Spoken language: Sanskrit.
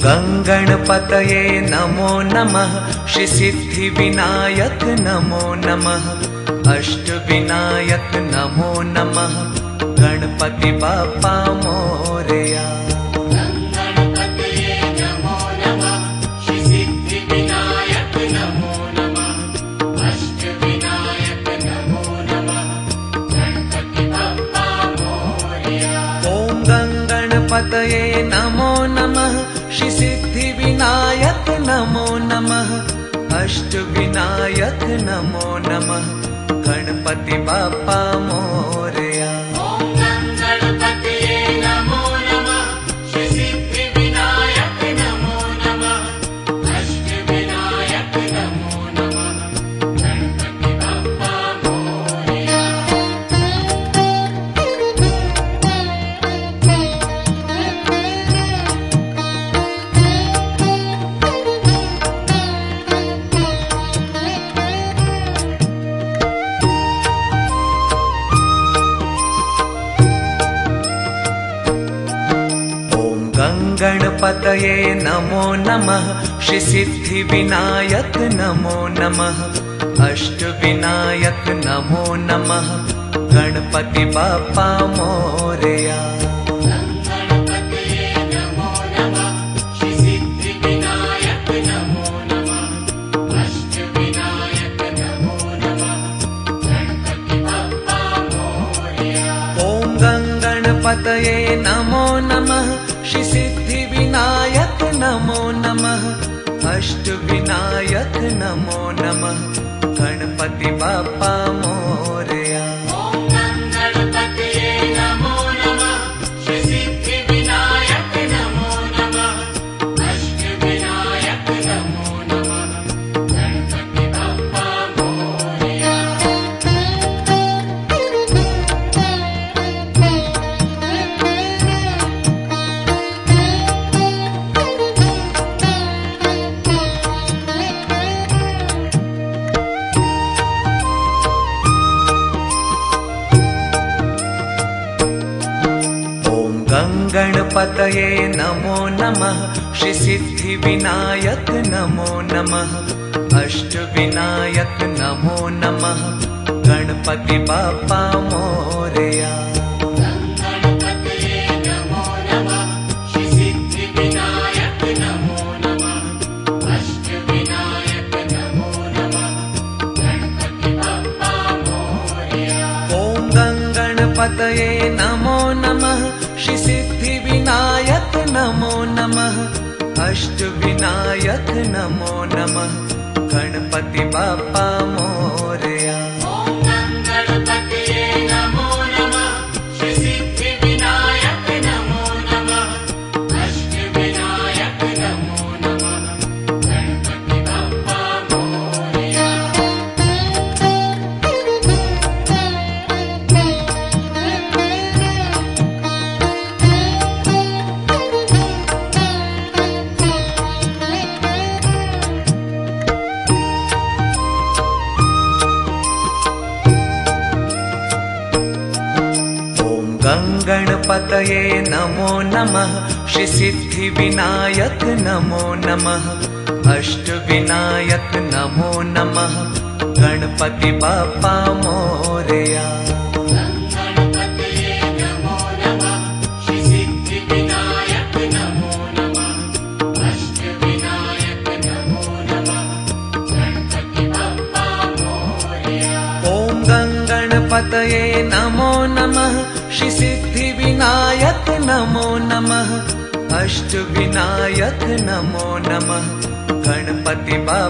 गंगणपतये नमो नमः। श्री सिद्धिविनायक नमो नमः। अष्टविनायक नमो नमः। गणपति बाप्पा मोरया। गणपतये नमो नमः। श्री सिद्धिविनायक नमो नमः। अष्टविनायक नमो नमः। गणपति बाप्पा मोरया। गणपतये नमो नमः। श्री सिद्धिविनायक नमो नमः। अष्टविनायक नमो नमः। गणपति बाप्पा मोरया। गणपतये नमो नमः। श्री सिद्धिविनायक नमो नमः। अष्टविनायक नमो नमः। गणपति बाप्पा मोरया। गणपतये नमो नमः। श्री सिद्धिविनायक नमो नमः। अष्टविनायक नमो नमः। गणपति बाप्पा मोरया। गणपतये नमो नमः। श्री सिद्धिविनायक नमो नमः। अष्टविनायक नमो नमः। गणपति बाप्पा मोरया। गणपतये नमो नमः। श्री सिद्धिविनायक नमो नमः। अष्टविनायक नमो नमः। गणपति बाप्पा मोरया। गणपतये नमो नमः। श्री सिद्धिविनायक नमो नमः। अष्टविनायक नमो नमः। गणपति बाप्पा मोरया। गणपतये नमो नमः। श्री सिद्धिविनायक नमो नमः। अष्टविनायक नमो नमः। गणपति बाप्पा मोरया। गणपतये नमो नमः। श्री सिद्धिविनायक नमो नमः। अष्टविनायक नमो नमः। गणपति बाप्पा मोरया। गणपतये नमो नमः। श्री सिद्धिविनायक नमो नमः। अष्टविनायक नमो नमः। गणपति बाप्पा मोरया। गणपतये नमो नमः। श्री सिद्धिविनायक नमो नमः। अष्टविनायक नमो नमः। गणपति बाप्पा मोरया। गणपतये नमो नमः। श्री सिद्धिविनायक नमो नमः। अष्टविनायक नमो नमः। गणपति बाप्पा मोरया। गणपतये नमो नमः। श्री सिद्धिविनायक नमो नमः। अष्टविनायक नमो नमः। गणपति बाप्पा